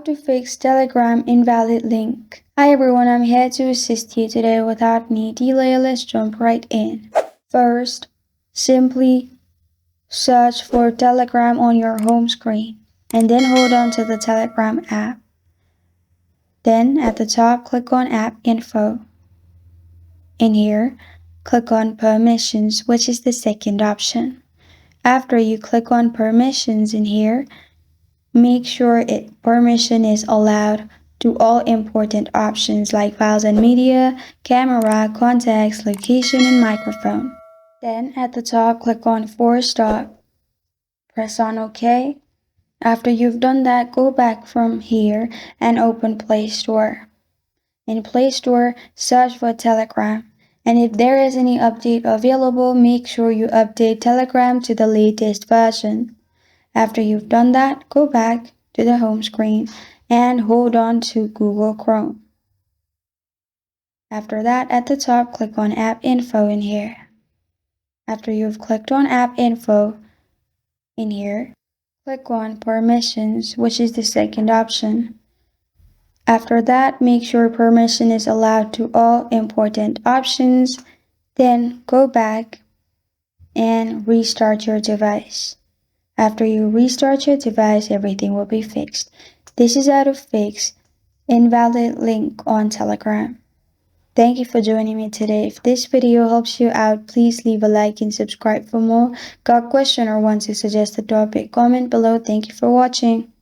to fix Telegram invalid link. Hi everyone, I'm here to assist you today without any delay. Let's jump right in. First, simply search for Telegram on your home screen and then hold on to the Telegram app. Then at the top, click on App Info. In here, click on Permissions, which is the second option. After you click on Permissions in here, make sure permission is allowed to all important options like files and media, camera, contacts, location, and microphone. Then at the top, click on Force Stop. Press on OK. After you've done that, go back from here and open Play Store. In Play Store, search for Telegram. And if there is any update available, make sure you update Telegram to the latest version. After you've done that, go back to the home screen and hold on to Google Chrome. After that, at the top, click on App Info in here. After you've clicked on App Info in here, click on Permissions, which is the second option. After that, make sure permission is allowed to all important options. Then go back and restart your device. After you restart your device, everything will be fixed. This is how to fix invalid link on Telegram. Thank you for joining me today. If this video helps you out, please leave a like and subscribe for more. Got a question or want to suggest a topic? Comment below. Thank you for watching.